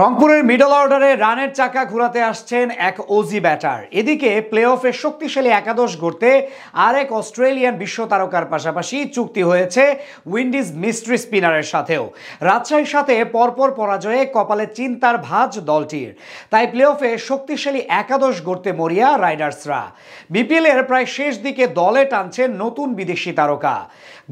রংপুরের মিডল অর্ডারে রানের চাকা ঘোরাতে আসছেন এক ওজি ব্যাটার। এদিকে প্লে অফে শক্তিশালী একাদশ গড়তে আরেক অস্ট্রেলিয়ান বিশ্ব তারকার পাশাপাশি চুক্তি হয়েছে উইন্ডিজ মিস্ট্রি স্পিনারের সাথেও। রাজশাহীর সাথে পরপর পরাজয়ে কপালে চিন্তার ভাঁজ দলটির, তাই প্লে অফে শক্তিশালী একাদশ গড়তে মরিয়া রাইডার্সরা। বিপিএল এর প্রায় শেষ দিকে দলে টানছেন নতুন বিদেশি তারকা।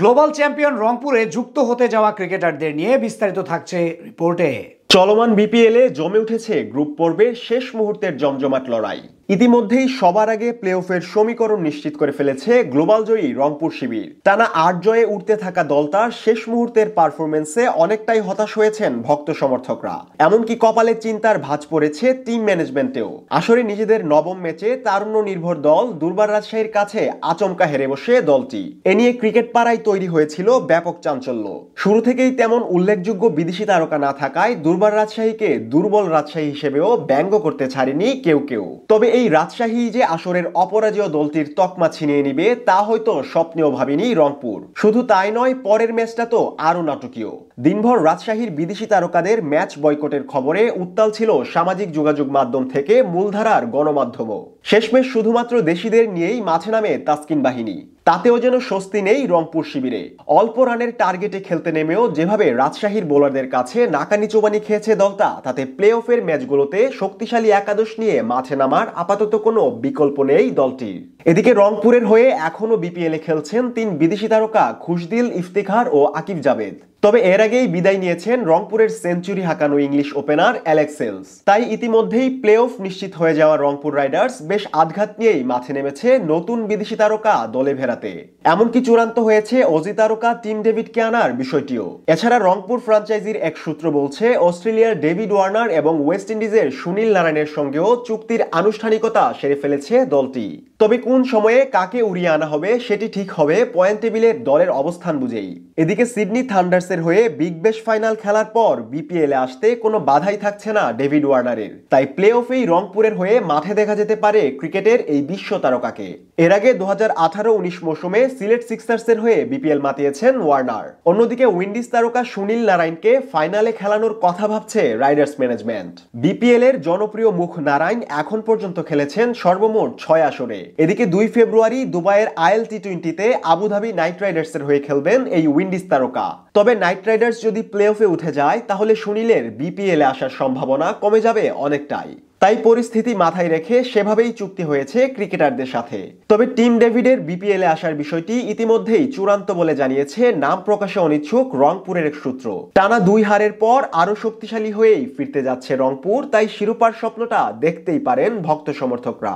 গ্লোবাল চ্যাম্পিয়ন রংপুরে যুক্ত হতে যাওয়া ক্রিকেটারদের নিয়ে বিস্তারিত থাকছে রিপোর্টে। চলমান বিপিএলে জমে উঠেছে গ্রুপ পর্বের শেষ মুহূর্তের জমজমাট লড়াই। ইতিমধ্যেই সবার আগে প্লে অফের সমীকরণ নিশ্চিত করে ফেলেছে গ্লোবাল জয়ী রংপুর শিবির। টানা ৮ জয়ে উঠতে থাকা দলটার শেষ মুহূর্তের পারফরমেন্সে অনেকটাই হতাশ হয়েছেন ভক্ত সমর্থকরা। এমনকি কপালে চিন্তার ভাঁজ পড়েছে টিম ম্যানেজমেন্টেও। আসরে নিজেদের নবম ম্যাচে তারুণ্য নির্ভর দল দুর্বার রাজশাহীর কাছে আচমকা হেরে বসে দলটি। এ নিয়ে ক্রিকেট পাড়ায় তৈরি হয়েছিল ব্যাপক চাঞ্চল্য। শুরু থেকেই তেমন উল্লেখযোগ্য বিদেশি তারকা না থাকায় দুর্বার রাজশাহীকে দুর্বল রাজশাহী হিসেবেও ব্যঙ্গ করতে ছাড়েনি কেউ কেউ। তবে এই রাজশাহী যে আসরের অপরাজেয় দলটির তকমা ছিনিয়ে নিবে তা হয়তো স্বপ্নেও ভাবেনি রংপুর। শুধু তাই নয়, পরের ম্যাচটা তো আরো নাটকীয়। দিনভর রাজশাহীর বিদেশি তারকাদের ম্যাচ বয়কটের খবরে উত্তাল ছিল সামাজিক যোগাযোগ মাধ্যম থেকে মূলধারার গণমাধ্যমও। শেষমেশ শুধুমাত্র দেশিদের নিয়েই মাঠে নামে তাসকিন বাহিনী। তাতেও যেন স্বস্তি নেই রংপুর শিবিরে। অল্প রানের টার্গেটে খেলতে নেমেও যেভাবে রাজশাহীর বোলারদের কাছে নাকানি চোবানি খেয়েছে দলটা, তাতে প্লে অফের ম্যাচগুলোতে শক্তিশালী একাদশ নিয়ে মাঠে নামার আপাতত কোনো বিকল্প নেই দলটির। এদিকে রংপুরের হয়ে এখনো বিপিএলে খেলছেন ৩ বিদেশি তারকা খুশদিল, ইফতিখার ও আকিব জাভেদ। তবে এর আগেই বিদায় নিয়েছেন রংপুরের সেঞ্চুরি হাঁকানো ইংলিশ ওপেনার অ্যালেক্স সেলস। তাই ইতিমধ্যেই প্লে অফ নিশ্চিত হয়ে যাওয়া রংপুর রাইডার্স বেশ আঘাত নিয়েই মাঠে নেমেছে নতুন বিদেশি তারকা দলে ভেড়াতে। এমনকি চূড়ান্ত হয়েছে অজি তারকা টিম ডেভিডকে আনার বিষয়টিও। এছাড়া রংপুর ফ্রাঞ্চাইজির এক সূত্র বলছে অস্ট্রেলিয়ার ডেভিড ওয়ার্নার এবং ওয়েস্ট ইন্ডিজের সুনীল নারায়ণের সঙ্গেও চুক্তির আনুষ্ঠানিকতা সেরে ফেলেছে দলটি। তবে কোন সময়ে কাকে উড়িয়ে আনা হবে সেটি ঠিক হবে পয়েন্ট টেবিলের দলের অবস্থান বুঝেই। এদিকে সিডনি থান্ডার্সের হয়ে বিগ ব্যাশ ফাইনাল খেলার পর বিপিএলে আসতে কোনো বাধাই থাকছে না ডেভিড ওয়ার্নারের। তাই প্লে অফেই রংপুরের হয়ে মাঠে দেখা যেতে পারে ক্রিকেটের এই বিশ্ব তারকাকে। এর আগে 2018-19 মৌসুমে সিলেট সিক্সার্সের হয়ে বিপিএল মাতিয়েছেন ওয়ার্নার। অন্যদিকে উইন্ডিজ তারকা সুনীল নারায়ণকে ফাইনালে খেলানোর কথা ভাবছে রাইডার্স ম্যানেজমেন্ট। বিপিএল এর জনপ্রিয় মুখ নারায়ণ এখন পর্যন্ত খেলেছেন সর্বমোট 6 আসরে। এদিকে 2 ফেব্রুয়ারি দুবাইয়ের আইএল টি20তে আবুধাবি নাইট রাইডার্সের হয়ে খেলবেন এই উইন্ডিজ তারকা। তবে নাইট রাইডার্স যদি প্লে অফে উঠে যায় তাহলে সুনীলের বিপিএলে আসার সম্ভাবনা কমে যাবে অনেকটাই। তাই পরিস্থিতি মাথায় রেখে সেভাবেই চুক্তি হয়েছে ক্রিকেটারদের সাথে। তবে টিম ডেভিডের বিপিএলে আসার বিষয়টি ইতিমধ্যেই চূড়ান্ত বলে জানিয়েছে নাম প্রকাশে অনিচ্ছুক রংপুরের এক সূত্র। টানা 2 হারের পর আরো শক্তিশালী হয়েই ফিরতে যাচ্ছে রংপুর, তাই শিরোপার স্বপ্নটা দেখতেই পারেন ভক্ত সমর্থকরা।